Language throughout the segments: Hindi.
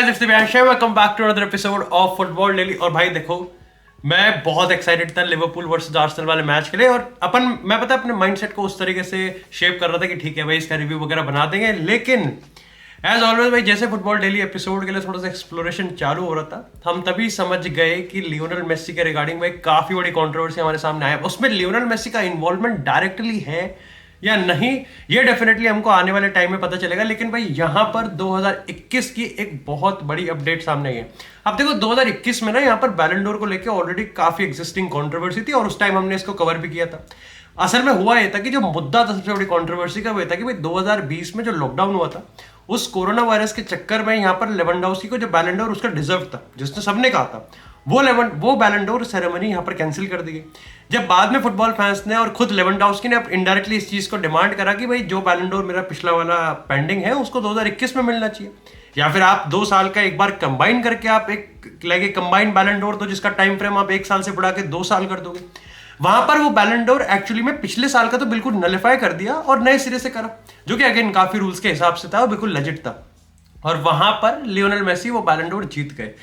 Guys, welcome back to another episode of football daily. और भाई देखो, मैं बहुत एक्साइटेड था लिवरपूल वर्सेस आर्सेनल वाले मैच के लिए। और मैं पता अपने माइंडसेट को उस तरीके से शेप कर रहा था कि ठीक है भाई, इसका रिव्यू वगैरह बना देंगे। लेकिन एज ऑलवेज भाई, जैसे फुटबॉल डेली एपिसोड के लिए थोड़ा सा एक्सप्लोरेशन चालू हो रहा था, हम तभी समझ गए कि लियोनेल मेसी के रिगार्डिंग भाई काफी बड़ी कंट्रोवर्सी हमारे सामने आया। उसमें लियोनेल मेसी का इन्वॉल्वमेंट डायरेक्टली है या नहीं, ये डेफिनेटली हमको आने वाले टाइम में पता चलेगा। लेकिन भाई यहाँ पर 2021 की एक बहुत बड़ी अपडेट सामने आई है। अब देखो, 2021 में ना यहाँ पर बैलन डोर को लेकर ऑलरेडी काफी एग्जिस्टिंग कंट्रोवर्सी थी और उस टाइम हमने इसको कवर भी किया था। असल में हुआ ये था कि जो मुद्दा था सबसे बड़ी कंट्रोवर्सी का, वो था कि भाई 2020 में जो लॉकडाउन हुआ था, उस कोरोना वायरस के चक्कर में यहाँ पर लेवेंडोव्स्की को जो बैलन डोर उसका डिजर्व था, जिसने सबने कहा था, वो बैलन डोर सेरेमनी यहाँ पर कैंसिल कर दी गई। जब बाद में फुटबॉल फैंस ने और खुद लेवेंडोव्स्की ने अब इनडायरेक्टली इस चीज को डिमांड करा कि भाई जो बैलन डोर मेरा पिछला वाला पेंडिंग है उसको 2021 में मिलना चाहिए, या फिर आप 2 साल का एक बार कंबाइन करके आप एक कंबाइन बैलन डोर दो, जिसका टाइम फ्रेम आप 1 साल से बढ़ा के 2 साल कर दोगे। वहां पर वो बैलन डोर एक्चुअली में पिछले साल का तो बिल्कुल नलिफाई कर दिया और नए सिरे से करा, जो कि अगेन काफी रूल्स के हिसाब से था और बिल्कुल लेजिट था। और वहां पर लियोनेल मेसी वो बैलन डोर जीत गए।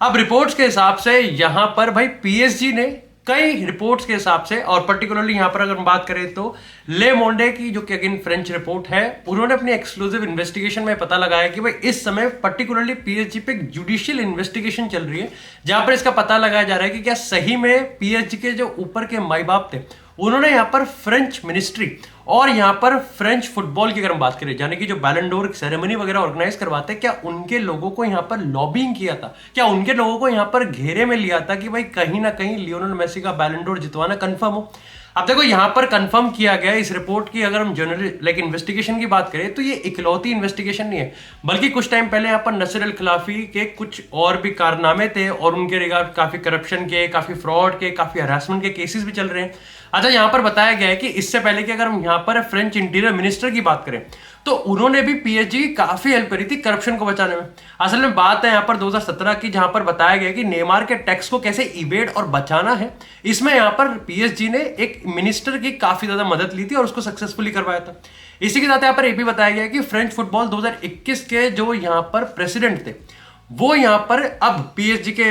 अब रिपोर्ट्स के हिसाब से यहां पर भाई पीएसजी ने कई रिपोर्ट्स के हिसाब से, और पर्टिकुलरली यहां पर अगर हम बात करें तो ले मोंडे की, जो कि अगेन फ्रेंच रिपोर्ट है, उन्होंने अपनी एक्सक्लूसिव इन्वेस्टिगेशन में पता लगाया कि भाई इस समय पर्टिकुलरली पीएसजी पे एक जुडिशियल इन्वेस्टिगेशन चल रही है, जहां पर इसका पता लगाया जा रहा है कि क्या सही में पीएसजी के जो ऊपर के माई बाप थे, उन्होंने यहाँ पर फ्रेंच मिनिस्ट्री और यहाँ पर फ्रेंच फुटबॉल की अगर हम बात करें, यानी कि जो बैलन डोर सेरेमनी वगैरह ऑर्गेनाइज करवाते, क्या उनके लोगों को यहाँ पर लॉबिंग किया था, क्या उनके लोगों को यहाँ पर घेरे में लिया था कि भाई कहीं ना कहीं लियोनेल मेसी का बैलन डोर जितवाना कंफर्म हो। अब देखो, यहां पर कंफर्म किया गया इस रिपोर्ट की, अगर हम जनरल इन्वेस्टिगेशन की बात करें तो ये इकलौती इन्वेस्टिगेशन नहीं है, बल्कि कुछ टाइम पहले यहाँ पर नसर अल खिलाफी के कुछ और भी कारनामे थे और उनके रिगार्ड काफी करप्शन के, काफी फ्रॉड के, काफी हरासमेंट के केसेस भी चल रहे हैं। अच्छा, यहाँ पर बताया गया है कि इससे पहले कि अगर हम यहाँ पर फ्रेंच इंटीरियर मिनिस्टर की बात करें तो उन्होंने भी पीएसजी की काफी हेल्प करी थी करप्शन को बचाने में। असल में बात है यहाँ पर 2017 की, जहां पर बताया गया कि नेमार के टैक्स को कैसे इवेड और बचाना है। इसमें यहाँ पर पीएसजी ने एक मिनिस्टर की काफी ज्यादा मदद ली थी और उसको सक्सेसफुली करवाया था। इसी के साथ यहाँ पर यह भी बताया गया कि फ्रेंच फुटबॉल 2021 के जो यहाँ पर प्रेसिडेंट थे, वो यहाँ पर अब पीएसजी के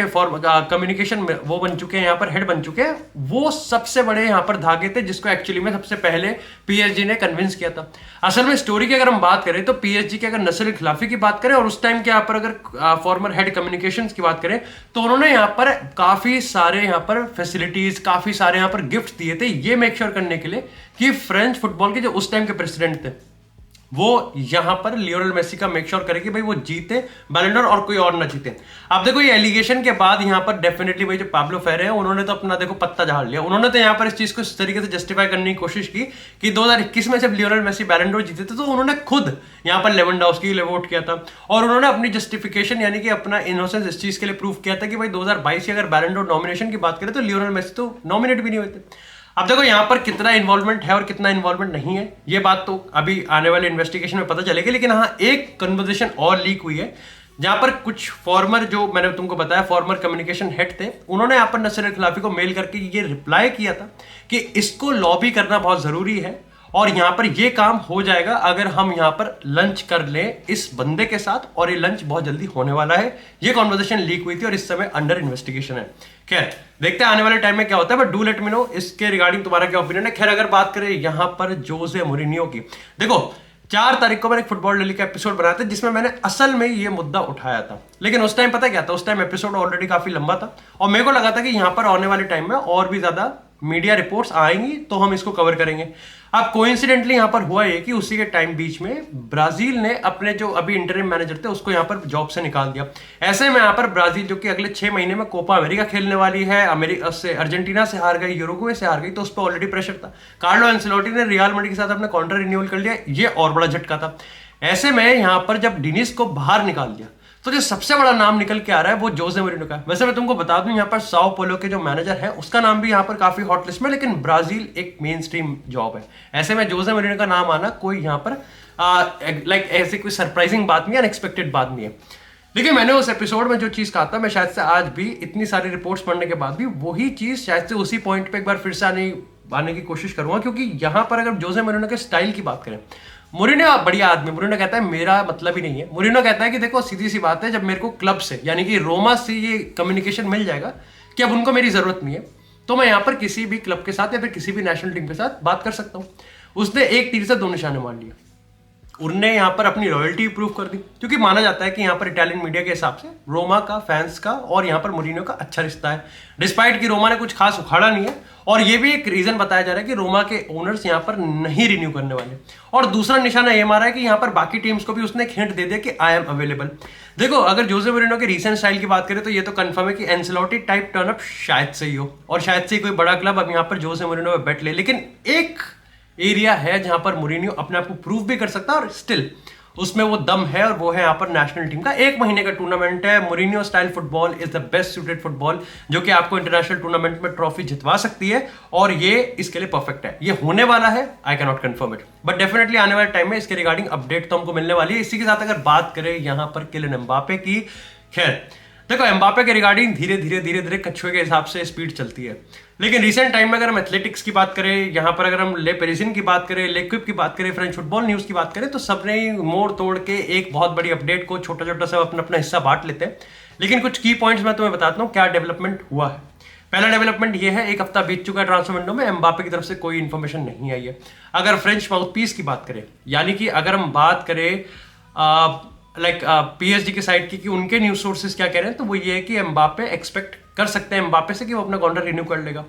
कम्युनिकेशन में वो बन चुके हैं, यहाँ पर हेड बन चुके हैं। वो सबसे बड़े यहाँ पर धागे थे जिसको एक्चुअली में सबसे पहले पीएसजी ने कन्विंस किया था। असल में स्टोरी की अगर हम बात करें तो पीएसजी के अगर नसर अल खिलाफी की बात करें और उस टाइम के यहाँ पर अगर फॉर्मर हेड कम्युनिकेशंस की बात करें तो उन्होंने यहाँ पर काफी सारे यहाँ पर फैसिलिटीज, काफी सारे यहाँ पर गिफ्ट दिए थे, ये मेक श्योर करने के लिए कि फ्रेंच फुटबॉल के जो उस टाइम के प्रेसिडेंट थे वो यहां पर लियोनेल मेसी का मेक श्योर करे कि भाई वो जीते बैलन डोर और कोई और ना जीते। अब देखो, ये एलिगेशन के बाद यहां पर डेफिनेटली भाई जो पाब्लो फेरे हैं, उन्होंने तो अपना देखो पत्ता झाड़ लिया। उन्होंने तो यहां पर इस चीज को इस तरीके से जस्टिफाई करने की कोशिश की कि 2021 में जब लियोनेल मेसी बैलन डोर जीते थे तो उन्होंने खुद यहां पर लेवेंडोव्स्की के लिए वोट किया था और उन्होंने अपनी जस्टिफिकेशन यानी कि अपना इनोसेंस इस चीज के लिए प्रूव किया था कि भाई 2022 की अगर बैलन डोर नॉमिनेशन की बात करें तो लियोनेल मेसी तो नॉमिनेट भी नहीं हुए थे। अब देखो, यहां पर कितना इन्वॉल्वमेंट है और कितना इन्वॉल्वमेंट नहीं है, ये बात तो अभी आने वाले इन्वेस्टिगेशन में पता चलेगी। लेकिन हाँ, एक कन्वर्सेशन और लीक हुई है जहां पर कुछ फॉर्मर, जो मैंने तुमको बताया फॉर्मर कम्युनिकेशन हेड थे, उन्होंने यहाँ पर नसर अल खिलाफी को मेल करके ये रिप्लाई किया था कि इसको लॉबी करना बहुत जरूरी है और यहां पर ये काम हो जाएगा अगर हम यहां पर लंच कर लें इस बंदे के साथ, और ये लंच बहुत जल्दी होने वाला है। ये कॉन्वर्सेशन लीक हुई थी और इस समय अंडर इन्वेस्टिगेशन है। खैर, देखते हैं आने वाले टाइम में क्या होता है, but do let me know इसके रिगार्डिंग तुम्हारा क्या ओपिनियन है। खैर, अगर बात करें यहां पर जोसे मोरिनियो की, देखो 4 तारीख को मैंने एक फुटबॉल डेली का एपिसोड बनाया था जिसमें मैंने असल में ये मुद्दा उठाया था। लेकिन उस टाइम पता क्या था, उस टाइम एपिसोड ऑलरेडी काफी लंबा था और मेरे को लगा था कि यहां पर आने वाले टाइम में और भी ज्यादा मीडिया रिपोर्ट्स आएंगी तो हम इसको कवर करेंगे। अब कोइंसिडेंटली यहां पर हुआ ये कि उसी के टाइम बीच में ब्राजील ने अपने जो अभी इंटरिम मैनेजर थे उसको यहां पर जॉब से निकाल दिया। ऐसे में यहां पर ब्राजील, जो कि अगले 6 महीने में कोपा अमेरिका खेलने वाली है, अमेरिका से अर्जेंटीना से हार गई, यूरुग्वे से हार गई, तो उस पर ऑलरेडी प्रेशर था। कार्लो एंसेलोटी ने रियल मैड्रिड के साथ अपना कॉन्ट्रैक्ट रिन्यूअल कर लिया, ये और बड़ा झटका था। ऐसे में यहां पर जब डिनिस को बाहर निकाल दिया तो जो सबसे बड़ा नाम निकल के आ रहा है वो जोसे मोरिनियो का है। वैसे मैं तुमको बता दूं, यहाँ पर साओ पोलो के जो मैनेजर है उसका नाम भी यहाँ पर काफी हॉट लिस्ट में, लेकिन ब्राजील एक मेन स्ट्रीम जॉब है। ऐसे में जोसे मोरिनियो का नाम आना कोई यहाँ पर ऐसे कोई सरप्राइजिंग बात नहीं है, अनएक्सपेक्टेड बात नहीं है। लेकिन मैंने उस एपिसोड में जो चीज कहा था, मैं शायद से आज भी इतनी सारी रिपोर्ट्स पढ़ने के बाद भी वही चीज शायद से उसी पॉइंट पे एक बार फिर से आने की कोशिश करूंगा, क्योंकि यहां पर अगर जोसे मोरिनियो के स्टाइल की बात करें, मुरिनो बढ़िया आदमी, मुरिनो कहता है मेरा मतलब ही नहीं है। मुरिनो कहता है कि देखो सीधी सी बात है, जब मेरे को क्लब से यानी कि रोमा से ये कम्युनिकेशन मिल जाएगा कि अब उनको मेरी जरूरत नहीं है, तो मैं यहाँ पर किसी भी क्लब के साथ या फिर किसी भी नेशनल टीम के साथ बात कर सकता हूँ। उसने एक तीर से दो निशाने मार लिए। उनने यहाँ पर अपनी रॉयल्टी प्रूव कर दी, क्योंकि माना जाता है कि यहाँ पर इटालियन मीडिया के हिसाब से रोमा का, फैंस का और यहाँ पर मुरीनो का अच्छा रिश्ता है, डिस्पाइट कि रोमा ने कुछ खास उखाड़ा नहीं है। और ये भी एक रीजन बताया जा रहा है कि रोमा के ओनर्स यहाँ पर नहीं रिन्यू करने वाले। और दूसरा निशाना ये मारा है कि यहाँ पर बाकी टीम्स को भी उसने एक हिंट दे दिया कि आई एम अवेलेबल। देखो, अगर जोसे मुरीनो के रीसेंट स्टाइल की बात करें तो ये तो कंफर्म है कि एंसेलोटी टाइप टर्नअप शायद से ही हो, और शायद से ही कोई बड़ा क्लब अब यहाँ पर जोसे मुरीनो पे बेट ले। लेकिन एक एरिया है जहां पर मुरीनियो अपने आप को प्रूव भी कर सकता है और स्टिल उसमें वो दम है, और वो है यहाँ पर नेशनल टीम का 1 महीने का टूर्नामेंट है। Mourinho style football is the best suited football, जो कि आपको इंटरनेशनल टूर्नामेंट में ट्रॉफी जितवा सकती है, और ये इसके लिए परफेक्ट है। ये होने वाला है, I can not confirm it, but definitely आने वाले टाइम में इसके रिगार्डिंग अपडेट तो हमको मिलने वाली है। इसी के साथ अगर बात करें यहाँ पर किलियन एम्बापे की, खैर देखो एम्बापे के रिगार्डिंग धीरे धीरे कछुए के हिसाब से स्पीड चलती है, लेकिन रिसेंट टाइम में अगर हम एथलेटिक्स की बात करें, यहाँ पर अगर हम ले पेरिसिन की बात करें, लेक्विप की बात करें, फ्रेंच फुटबॉल न्यूज की बात करें, तो सबने मोड़ तोड़ के एक बहुत बड़ी अपडेट को छोटा छोटा सब अपना अपना हिस्सा बांट लेते हैं। लेकिन कुछ की पॉइंट्स मैं तुम्हें बताता हूँ क्या डेवलपमेंट हुआ है। पहला डेवलपमेंट ये है, एक हफ्ता बीत चुका है ट्रांसफर विंडो में, एम्बापे की तरफ से कोई इन्फॉर्मेशन नहीं आई है। अगर फ्रेंच माउथपीस की बात करें, यानी कि अगर हम बात करें पीएसजी की साइड की कि उनके न्यूज सोर्सेज क्या कह रहे हैं, तो वो ये है कि एम्बापे एक्सपेक्ट कर सकते हैं एम्बापे से कि वो अपना कॉन्ट्रैक्ट रिन्यू कर लेगा।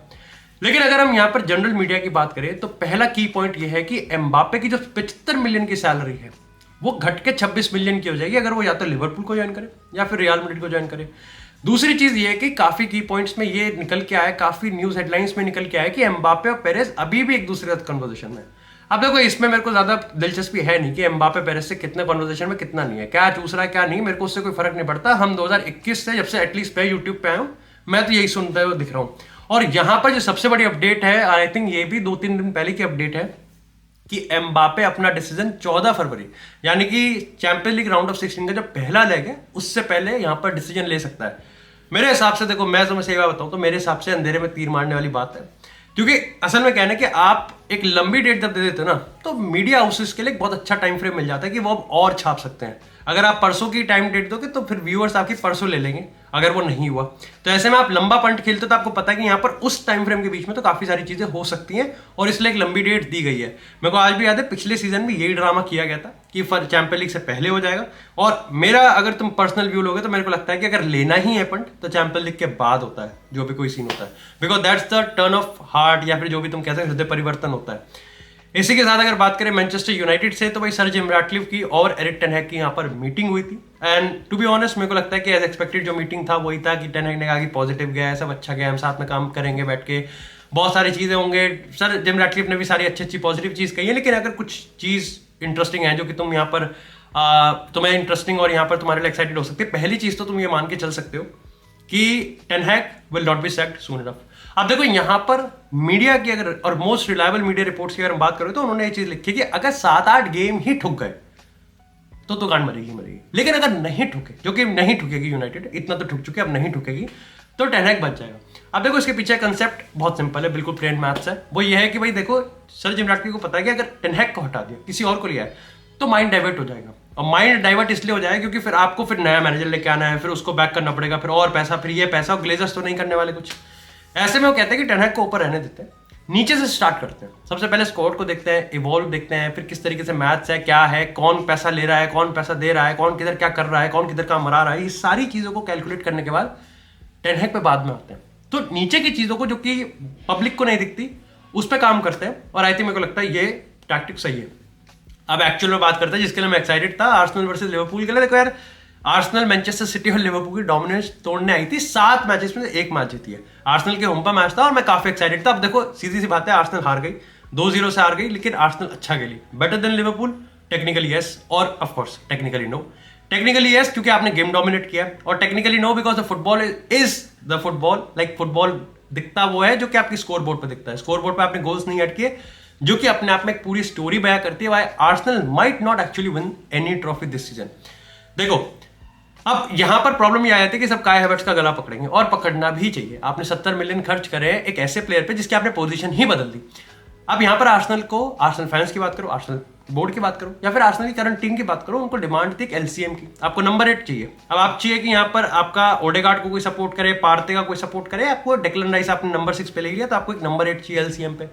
लेकिन अगर हम यहाँ पर जनरल मीडिया की बात करें तो पहला की पॉइंट ये है कि एम्बापे की जो 75 मिलियन की सैलरी है वो घट के 26 मिलियन की हो जाएगी अगर वो या तो लिवरपूल को ज्वाइन करे या फिर रियल मैड्रिड को ज्वाइन करे। दूसरी चीज ये है कि काफी की पॉइंट्स में ये निकल के आया, काफी न्यूज हेडलाइंस में निकल के आया कि एम्बापे और पेरेस अभी भी एक दूसरे के कन्वर्सेशन में। अब देखो इसमें मेरे को ज्यादा दिलचस्पी है नहीं कि एम्बापे पेरेस से कितने कन्वर्सेशन में कितना नहीं है, क्या चूस रहा है क्या नहीं, मेरे को उससे कोई फर्क नहीं पड़ता। हम 2021 से जब से एटलीस्ट पे यूट्यूब पे आया हूं, मैं तो यही सुनते हुए दिख रहा हूं। और यहां पर जो सबसे बड़ी अपडेट है, आई थिंक ये भी 2-3 दिन पहले की अपडेट है, कि एम्बापे अपना डिसीजन 14 फरवरी यानी कि चैंपियंस लीग राउंड ऑफ 16 का जो पहला लेग है उससे पहले यहां पर डिसीजन ले सकता है। मेरे हिसाब से देखो, मैं तुम्हें सही बात बताऊं तो मेरे हिसाब से अंधेरे में तीर मारने वाली बात है, क्योंकि असल में कहना है कि आप एक लंबी डेट जब दे देते हो ना, तो मीडिया हाउसेस के लिए एक बहुत अच्छा टाइम फ्रेम मिल जाता है कि वो अब और छाप सकते हैं। अगर आप परसों की टाइम डेट दोगे तो फिर व्यूअर्स आपकी परसों ले लेंगे, अगर वो नहीं हुआ तो ऐसे में आप लंबा पंट खेलते हो तो आपको पता है कि यहाँ पर उस टाइम फ्रेम के बीच में तो काफी सारी चीजें हो सकती हैं, और इसलिए एक लंबी डेट दी गई है। मेरे को आज भी याद है पिछले सीजन में यही ड्रामा किया गया था कि चैंपियन लीग से पहले हो जाएगा, और मेरा अगर तुम पर्सनल व्यू लोगे तो मेरे को लगता है कि अगर लेना ही है पंट तो चैंपियन लीग के बाद होता है जो भी कोई सीन होता है, because that's the turn off heart या फिर जो भी तुम कहते हैं हृदय परिवर्तन होता है। इसी के साथ अगर बात करें मैनचेस्टर यूनाइटेड से, तो भाई सर जिम रैटक्लिफ की और एरिक टेन हैग की यहाँ पर मीटिंग हुई थी, एंड टू बी ऑनेस्ट मेरे को लगता है कि एज एक्सपेक्टेड जो मीटिंग था वही था कि टेन हैग ने कहा कि पॉजिटिव गया है, सब अच्छा गया, हम साथ में काम करेंगे बैठ के, बहुत सारी चीजें होंगे। सर जिम रैटक्लिफ ने भी सारी अच्छी पॉजिटिव चीज कही है, लेकिन अगर कुछ चीज इंटरेस्टिंग है जो कि तुम यहाँ पर तुम्हें इंटरेस्टिंग और यहाँ पर तुम्हारे लिए एक्साइटेड हो सकती है, पहली चीज तो तुम ये मान के चल सकते हो कि Ten Hag will not be sacked soon enough. अब देखो यहाँ पर मीडिया की अगर, और मोस्ट रिलायबल मीडिया रिपोर्ट्स की अगर हम बात करें तो उन्होंने ये चीज लिखी कि अगर 7-8 गेम ही ठुक गए तो दुकान मरेगी, लेकिन अगर नहीं ठुके, जो कि नहीं ठुकेगी, यूनाइटेड इतना तो ठुक चुके, अब नहीं ठुकेगी तो टेन हैग बच जाएगा। अब देखो इसके पीछे कंसेप्ट बहुत सिंपल है, बिल्कुल प्लेन मैथ्स है। वो ये है कि भाई देखो सर जिम रैटक्लिफ को पता है कि अगर टेन हैग को हटा दिया, किसी और को लिया है, तो माइंड डाइवर्ट हो जाएगा, और माइंड डाइवर्ट इसलिए हो जाएगा क्योंकि फिर आपको फिर नया मैनेजर लेके आना है, फिर उसको बैक करना पड़ेगा, फिर और पैसा, फिर ये पैसा, और ग्लेजर्स तो नहीं करने वाले कुछ। ऐसे में वो कहते हैं कि टेन हैग को ऊपर रहने देते हैं, नीचे से स्टार्ट करते हैं। सबसे पहले स्क्वाड को देखते हैं, इवॉल्व देखते हैं, फिर किस तरीके से मैथ्स है, क्या है, कौन पैसा ले रहा है, कौन पैसा दे रहा है, कौन किधर क्या कर रहा है, कौन किधर कहाँ मरा रहा है, ये सारी चीजों को कैलकुलेट करने के बाद टेन हैग पे बाद में आते हैं। तो नीचे की चीजों को जो कि पब्लिक को नहीं दिखती उस पर काम करते हैं, और आई थिंक मेरे को लगता है ये टैक्टिक सही है। अब एक्चुअल में बात करते हैं जिसके लिए मैं एक्साइटेड था, आर्सेनल वर्सेस लिवरपूल के लिए। देखो यार, आर्सेनल मैनचेस्टर सिटी और लिवरपूल की डोमिनेंस तोड़ने आई थी, 7 मैचेस में से 1 मैच जीती है। आर्सेनल के होम पर मैच था और मैं काफी एक्साइटेड था। अब देखो सीधी सी बात है, आर्सेनल हार गई, 2-0 से हार गई, लेकिन आर्सेनल अच्छा खेली, better than Liverpool. Technically yes, और of course technically no. Technically yes क्योंकि आपने गेम डोमिनेट किया, और technically no because the football is the football. Like football दिखता वो है जो कि आपकी स्कोर बोर्ड पर दिखता है, स्कोर बोर्ड पर आपने गोल्स नहीं ऐड किए, जो कि अपने आप में एक पूरी स्टोरी बयां करती है why Arsenal might not actually win any trophy this season. देखो अब यहां पर प्रॉब्लम ये आ जाती है कि सब काई हैवर्ट्स का गला पकड़ेंगे, और पकड़ना भी चाहिए। आपने 70 मिलियन खर्च करे एक ऐसे प्लेयर पे जिसकी आपने पोजीशन ही बदल दी। अब यहां पर आर्सेनल को, आर्सेनल फैंस की बात करो, आर्सेनल बोर्ड की बात करो या फिर आर्सेनल की करंट टीम की बात करो, उनको डिमांड थी एक एलसीएम की, आपको नंबर 8 चाहिए। अब आप चाहिए कि यहाँ पर आपका ओडेगार्ड को कोई सपोर्ट करे, पार्टे का कोई सपोर्ट करे, आपको डेक्लन राइस आपने नंबर 6 पे ले लिया तो आपको एक नंबर 8 चाहिए एलसीएम पे,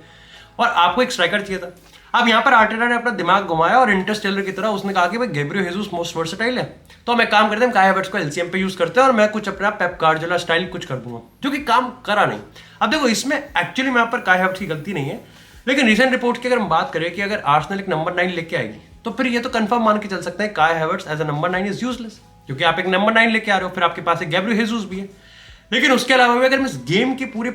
और आपको एक स्ट्राइकर चाहिए था। अब यहाँ पर आर्टेटा ने अपना दिमाग घुमाया और इंटरस्टेलर की तरह उसने कहा कि भाई गैब्रियल हेसुस मोस्ट वर्सेटाइल है, तो हम एक काम करते हैं, काई हैवर्ट्ज को एलसीएम पे यूज करते हैं और मैं कुछ अपना पेप गार्डियोला स्टाइल कुछ कर दूंगा, जो कि काम करा नहीं। अब देखो इसमें एक्चुअली यहाँ पर काई हैवर्ट्ज की गलती नहीं है, लेकिन रिसेंट रिपोर्ट की अगर हम बात करें कि अगर आर्सेनल एक नंबर 9 लेके आएगी तो फिर ये तो कंफर्म मान के चल सकते हैं Kai Havertz as a number 9 is useless, क्योंकि आप एक नंबर 9 लेके आ रहे हो, फिर आपके पास एक गैब्रियल हेसुस भी है। लेकिन उसके अलावा भी अगर हम इस गेम की पूरी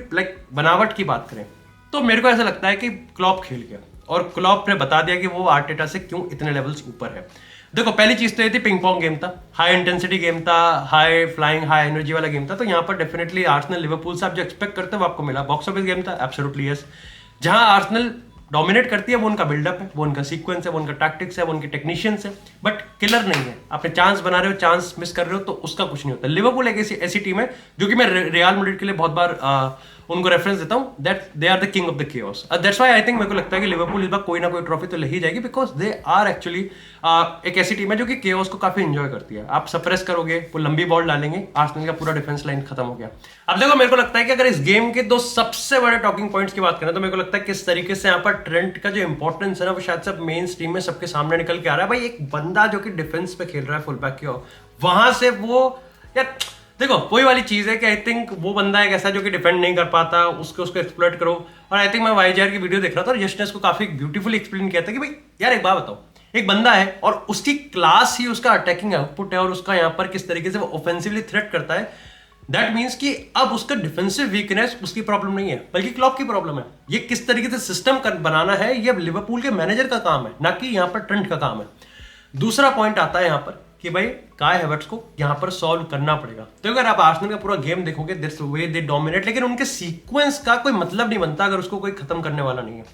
बनावट की बात करें तो मेरे को ऐसा लगता है कि क्लॉप खेल गया और क्लॉप ने बता दिया कि वो आर्टेटा से क्यों इतने लेवल्स ऊपर है। देखो पहली चीज तो ये थी, पिंग पोंग गेम था, हाई इंटेंसिटी गेम था, हाई फ्लाइंग हाई एनर्जी वाला गेम था, तो यहाँ पर डेफिनेटली आर्सेनल लिवरपूल से आप जो एक्सपेक्ट करते हो वो आपको मिला। बॉक्स ऑफिस गेम था, एब्सोल्युटली यस। जहां आर्सेनल डोमिनेट करती है वो उनका बिल्डअप है, वो उनका सीक्वेंस है, वो उनका टैक्टिक्स है, वो उनके टेक्नीशियंस है, बट किलर नहीं है। आपने चांस बना रहे हो, चांस मिस कर रहे हो तो उसका कुछ नहीं होता। लिवरपूल एक ऐसी टीम है जो कि मैं रियल मैड्रिड के लिए बहुत बार उनको रेफरेंस देता हूं, that they are the king of the chaos. That's why I think मेरे को लगता है कि लिवरपूल इस बार कोई ना कोई ट्रॉफी तो ले ही जाएगी, बिकॉज दे आर एक्चुअली एक ऐसी टीम है जो कि केओस को काफी एंजॉय करती है। आप सप्रेस करोगे, वो लंबी बॉल डालेंगे, आर्सेनल का पूरा डिफेंस लाइन खत्म हो गया। अब देखो मेरे को लगता है कि अगर इस गेम के दो सबसे बड़े टॉकिंग पॉइंट्स की बात करें तो मेरे को लगता है किस तरीके से यहाँ पर ट्रेंट का जो इंपॉर्टेंस है ना वो शायद से मेन स्ट्रीम में सबके सामने निकल के आ रहा है। भाई एक बंदा जो कि डिफेंस पे खेल रहा है फुल बैक की ओर, वहां से वो यार देखो वही वाली चीज है कि आई थिंक वो बंदा एक ऐसा जो कि डिफेंड नहीं कर पाता, उसको एक्सप्लॉइट करो। और आई थिंक मैं वाईजेआर की वीडियो देख रहा था और यश ने इसको काफी ब्यूटीफुली एक्सप्लेन किया था कि भाई यार एक बात बताओ, एक बंदा है और उसकी क्लास ही उसका अटैकिंग आउटपुट है और उसका यहाँ पर किस तरीके से वो ऑफेंसिवली थ्रेट करता है, दैट मीन्स कि अब उसका डिफेंसिव वीकनेस उसकी प्रॉब्लम नहीं है बल्कि क्लॉप की प्रॉब्लम है। ये किस तरीके से सिस्टम बनाना है ये लिवरपूल के मैनेजर का काम है, ना कि यहाँ पर ट्रेंट का काम है। दूसरा पॉइंट आता है यहाँ पर कि भाई काई हैवर्ट्ज को यहाँ पर सॉल्व करना पड़ेगा। तो अगर आप आर्सेनल का पूरा गेम देखोगे दिस वे दे डोमिनेट, लेकिन उनके सीक्वेंस का कोई मतलब नहीं बनता अगर उसको कोई खत्म करने वाला नहीं है।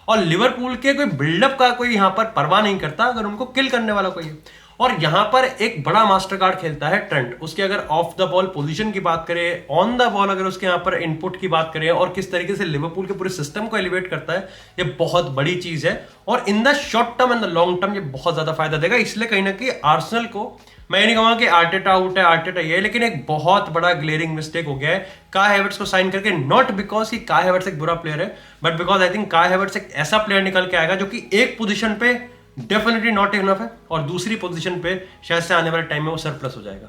और लिवरपूल के कोई बिल्डअप का कोई यहाँ पर परवाह नहीं करता अगर उनको किल करने वाला कोई है। और यहां पर एक बड़ा मास्टर कार्ड खेलता है ट्रेंट। उसके अगर ऑफ द बॉल पोजीशन की बात करें, ऑन द बॉल अगर उसके यहाँ पर इनपुट की बात करें और किस तरीके से लिवरपूल के पूरे सिस्टम को एलिवेट करता है, ये बहुत बड़ी चीज है। और in the short term and the long term ये बहुत ज्यादा फायदा देगा। इसलिए कहीं ना कहीं आर्सेनल को मैं नहीं कहूंगा कि आर्टेटा आउट है, आर्टेटा ये है, लेकिन एक बहुत बड़ा ग्लेयरिंग मिस्टेक हो गया है काई हैवर्ट्ज को साइन करके। नॉट बिकॉज कि काई हैवर्ट्ज एक बुरा प्लेयर है, बट बिकॉज आई थिंक काई हैवर्ट्ज एक ऐसा प्लेयर निकल के आएगा जो कि एक पोजीशन पे डेफिनेटली नॉट इनफ है और दूसरी पोजीशन पे शायद से आने वाले टाइम में वो सरप्लस हो जाएगा।